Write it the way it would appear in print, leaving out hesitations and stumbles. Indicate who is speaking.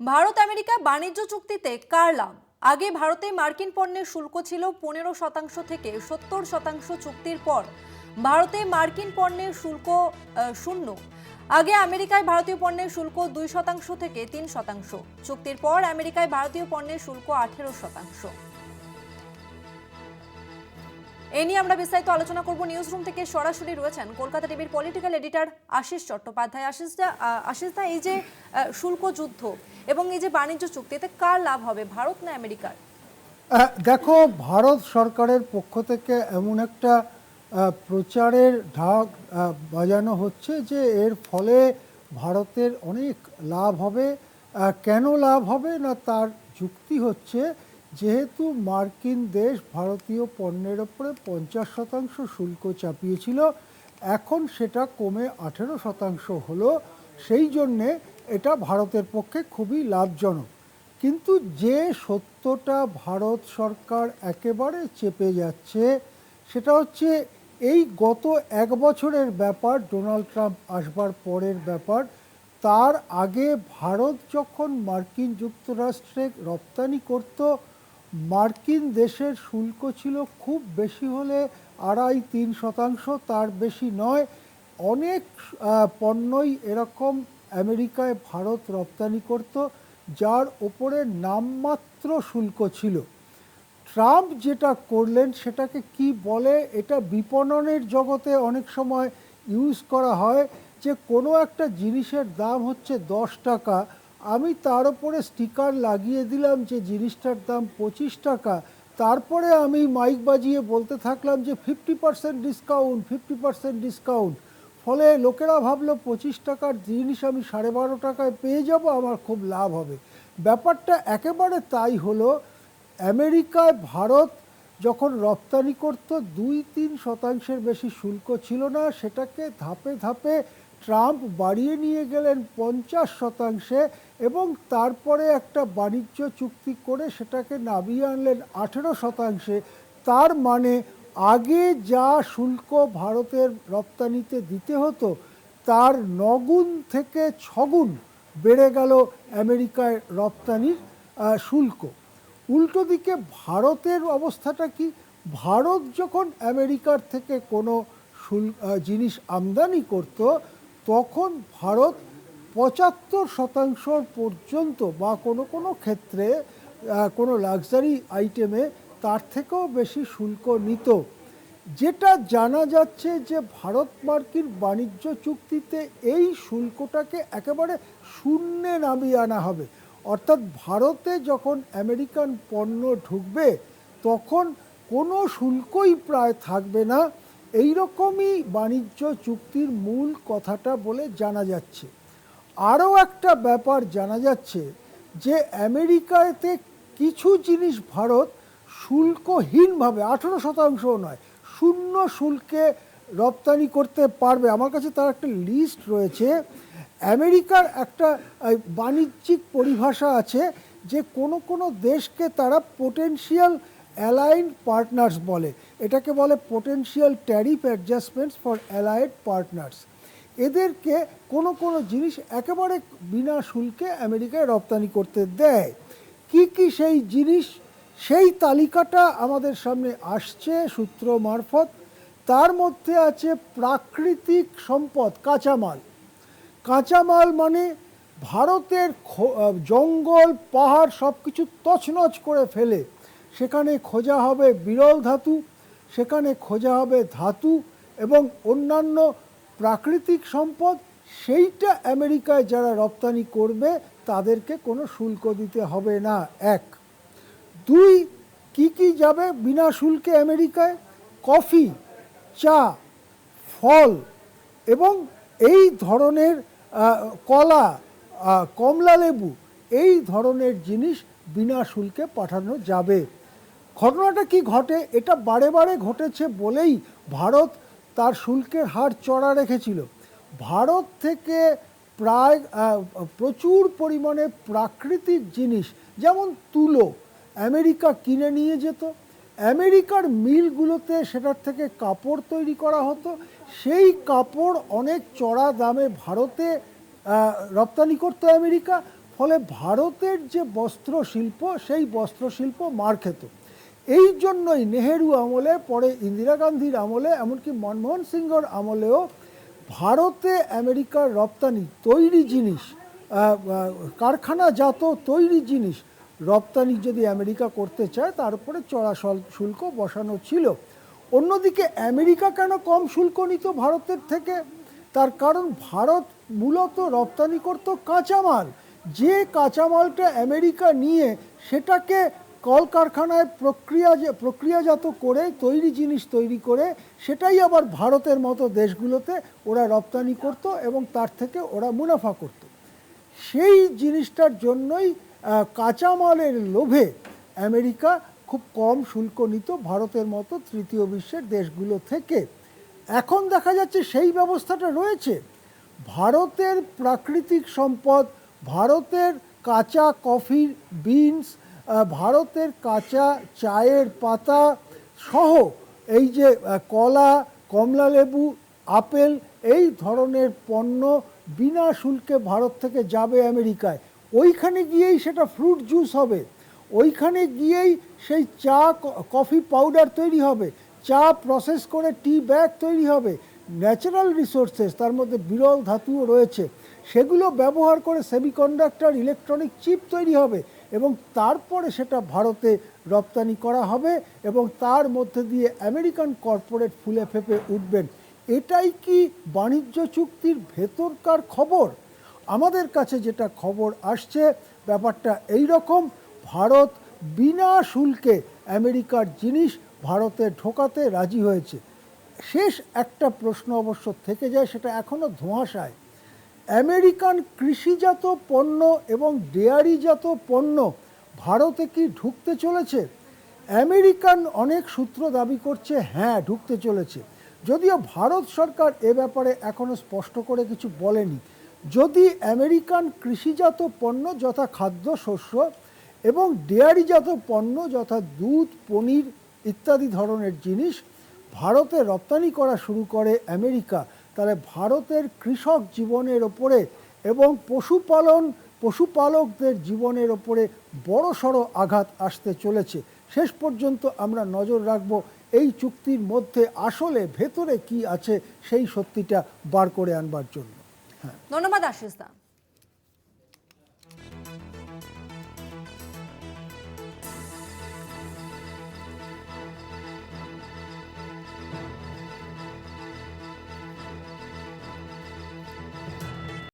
Speaker 1: Bharat America বাণিজ্য চুক্তিতে কার লাভ? আগে ভারতে মার্কিন পণ্যের শুল্ক ছিল 15% থেকে 70%। চুক্তির পর ভারতে মার্কিন পণ্যের শুল্ক শূন্য। আগে আমেরিকায় ভারতীয় পণ্যের শুল্ক 2% থেকে 3%। চুক্তির পর আমেরিকায় ভারতীয় পণ্যের শুল্ক 18%। এ নিয়ে আমরা বিস্তারিত আলোচনা করব। নিউজ রুম থেকে সরাসরি রয়েছেন কলকাতা টিভির পলিটিক্যাল এডিটর আশিস চট্টোপাধ্যায়। আশিসদা, এই যে শুল্ক যুদ্ধ এবং এই যে বাণিজ্য চুক্তি, এতে কার লাভ হবে, ভারত না আমেরিকার?
Speaker 2: দেখো, ভারত সরকারের পক্ষ থেকে এমন একটা প্রচারের ঢাক বাজানো হচ্ছে যে এর ফলে ভারতের অনেক লাভ হবে। কেন লাভ হবে না, তার যুক্তি হচ্ছে যেহেতু মার্কিন দেশ ভারতীয় পণ্যের ওপরে 50% শুল্ক চাপিয়েছিল, এখন সেটা কমে 18% হলো, সেই জন্যে এটা ভারতের পক্ষে খুবই লাভজনক। কিন্তু যে সত্যটা ভারত সরকার একেবারে চেপে যাচ্ছে সেটা হচ্ছে এই গত 1 বছরের ব্যাপার, ডোনাল্ড ট্রাম্প আসবার পরের ব্যাপার। তার আগে ভারত যখন মার্কিন যুক্তরাষ্ট্রে রপ্তানি করত, মার্কিন দেশের শুল্ক ছিল খুব বেশি হলে 2.5-3%, তার বেশি নয়। অনেক পণ্যই এরকম আমেরিকায় ভারত রপ্তানি করত যার ওপরে নামমাত্র শুল্ক ছিল। ট্রাম্প যেটা করলেন সেটাকে কি বলে, এটা বিপণনের জগতে অনেক সময় ইউজ করা হয় যে কোনো একটা জিনিসের দাম হচ্ছে 10 টাকা, আমি তার উপরে স্টিকার লাগিয়ে দিলাম যে জিনিসটার দাম 25 টাকা, তারপরে আমি মাইক বাজিয়ে বলতে থাকলাম যে 50% ডিসকাউন্ট, 50% ডিসকাউন্ট। ফলে লোকেরা ভাবলো 25 টাকার জিনিস আমি 12.5 টাকায় পেয়ে যাব, আমার খুব লাভ হবে। ব্যাপারটা একেবারে তাই হলো। আমেরিকায় ভারত যখন রপ্তানি করত 2-3% বেশি শুল্ক ছিল না, সেটাকে ধাপে ধাপে ট্রাম্প বাড়িয়ে নিয়ে গেলেন 50%, এবং তারপরে একটা বাণিজ্য চুক্তি করে সেটাকে নামিয়ে আনলেন 18%। তার মানে আগে যা শুল্ক ভারতের রপ্তানিতে দিতে হতো তার 9 গুণ থেকে 6 গুণ বেড়ে গেল আমেরিকায় রপ্তানির শুল্ক। উল্টো দিকে ভারতের অবস্থাটা কি? ভারত যখন আমেরিকার থেকে কোনো জিনিস আমদানি করত, তখন ভারত 75% পর্যন্ত বা কোনো কোনো ক্ষেত্রে কোনো লাক্সারি আইটেমে তার থেকেও বেশি শুল্ক নিত। যেটা জানা যাচ্ছে যে ভারত মার্কিন বাণিজ্য চুক্তিতে এই শুল্কটাকে একেবারে শূন্যে নামিয়ে আনা হবে। অর্থাৎ ভারতে যখন আমেরিকান পণ্য ঢুকবে তখন কোনো শুল্কই প্রায় থাকবে না। এই রকমই বাণিজ্য চুক্তির মূল কথাটা বলে জানা যাচ্ছে। আরও একটা ব্যাপার জানা যাচ্ছে যে আমেরিকাতে কিছু জিনিস ভারত শুল্কহীনভাবে, 18%ও নয়, শূন্য শুল্কে রপ্তানি করতে পারবে। আমার কাছে তার একটা লিস্ট রয়েছে। আমেরিকার একটা বাণিজ্যিক পরিভাষা আছে যে কোনো কোনো দেশকে তারা পোটেনশিয়াল অ্যালাইন্ড পার্টনার্স বলে, এটাকে বলে potential tariff অ্যাডজাস্টমেন্টস for allied partners. এদেরকে কোনো কোনো জিনিস একেবারে বিনা শুল্কে আমেরিকায় রপ্তানি করতে দেয়। কি কি সেই জিনিস, সেই তালিকাটা আমাদের সামনে আসছে সূত্র মারফত। তার মধ্যে আছে প্রাকৃতিক সম্পদ, কাঁচামাল। কাঁচামাল মানে ভারতের জঙ্গল পাহাড় সব কিছু তছনছ করে ফেলে সেখানে খোঁজা হবে বিরল ধাতু, সেখানে খোঁজা হবে ধাতু এবং অন্যান্য প্রাকৃতিক সম্পদ। সেইটা আমেরিকায় যারা রপ্তানি করবে তাদেরকে কোনো শুল্ক দিতে হবে না। 1, 2, কি কি যাবে বিনা শুল্কে আমেরিকায়? কফি, চা, ফল এবং এই ধরনের কলা, কমলা লেবু, এই ধরনের জিনিস বিনা শুল্কে পাঠানো যাবে। ঘটনাটা কি ঘটে? এটা বারে বারে ঘটেছে বলেই ভারত তার শুল্কের হার চড়া রেখেছিল। ভারত থেকে প্রায় প্রচুর পরিমাণে প্রাকৃতিক জিনিস যেমন তুলো আমেরিকা কিনে নিয়ে যেত। আমেরিকার মিলগুলোতে সেটার থেকে কাপড় তৈরি করা হতো। সেই কাপড় অনেক চড়া দামে ভারতে রপ্তানি করতো আমেরিকা। ফলে ভারতের যে বস্ত্র শিল্প সেই বস্ত্র শিল্প মার খেত। এই জন্যই নেহেরু আমলে, পরে ইন্দিরা গান্ধীর আমলে, এমনকি মনমোহন সিংহর আমলেও ভারতে আমেরিকার রপ্তানি তৈরি জিনিস, কারখানাজাত তৈরি জিনিস রপ্তানি যদি আমেরিকা করতে চায় তার উপরে চড়া শুল্ক বসানো ছিল। অন্যদিকে আমেরিকা কেন কম শুল্ক নিত ভারতের থেকে? তার কারণ ভারত মূলত রপ্তানি করত কাঁচামাল। যে কাঁচামালটা আমেরিকা নিয়ে সেটাকে কলকারখানায় প্রক্রিয়াজাত করে তৈরি জিনিস তৈরি করে সেটাই আবার ভারতের মতো দেশগুলোতে ওরা রপ্তানি করত এবং তার থেকে ওরা মুনাফা করত। সেই জিনিসটার জন্যই কাঁচামালের লোভে আমেরিকা খুব কম শুল্ক নিত ভারতের মতো তৃতীয় বিশ্বের দেশগুলো থেকে। এখন দেখা যাচ্ছে সেই ব্যবস্থাটা রয়েছে। ভারতের প্রাকৃতিক সম্পদ, ভারতের কাঁচা কফির বিনস, ভারতের কাঁচা চায়ের পাতা সহ এই যে কলা, কমলালেবু, আপেল, এই ধরনের পণ্য বিনা শুল্কে ভারত থেকে যাবে আমেরিকায়। ওইখানে গিয়েই সেটা ফ্রুট জুস হবে, ওইখানে গিয়েই সেই চা কফি পাউডার তৈরি হবে, চা প্রসেস করে টি ব্যাগ তৈরি হবে। ন্যাচারাল রিসোর্সেস, তার মধ্যে বিরল ধাতুও রয়েছে, সেগুলো ব্যবহার করে সেমিকন্ডাক্টর, ইলেকট্রনিক চিপ তৈরি হবে এবং তারপরে সেটা ভারতে রপ্তানি করা হবে এবং তার মধ্যে দিয়ে আমেরিকান কর্পোরেট ফুলে ফেঁপে উঠবেন। এটাই কি বাণিজ্য চুক্তির ভেতরকার খবর? আমাদের কাছে যেটা খবর আসছে ব্যাপারটা এই রকম। ভারত বিনা শুল্কে আমেরিকার জিনিস ভারতে ঢোকাতে রাজি হয়েছে। শেষ একটা প্রশ্ন অবশ্য থেকে যায়, সেটা এখনও ধোঁয়াশায়। আমেরিকান কৃষিজাত পণ্য এবং ডেয়ারিজাত পণ্য ভারতে কি ঢুকতে চলেছে? আমেরিকান অনেক সূত্র দাবি করছে হ্যাঁ, ঢুকতে চলেছে, যদিও ভারত সরকার এ ব্যাপারে এখনও স্পষ্ট করে কিছু বলেনি। যদি আমেরিকান কৃষিজাত পণ্য যথা খাদ্যশস্য এবং ডেয়ারিজাত পণ্য যথা দুধ, পনির ইত্যাদি ধরনের জিনিস ভারতে রপ্তানি করা শুরু করে আমেরিকা, তাহলে ভারতের কৃষক জীবনের ওপরে এবং পশুপালকদের জীবনের ওপরে বড়সড় আঘাত আসতে চলেছে। শেষ পর্যন্ত আমরা নজর রাখব এই চুক্তির মধ্যে আসলে ভেতরে কি আছে সেই সত্যিটা বার করে আনবার জন্য।
Speaker 1: ধন্যবাদ আশিস দা।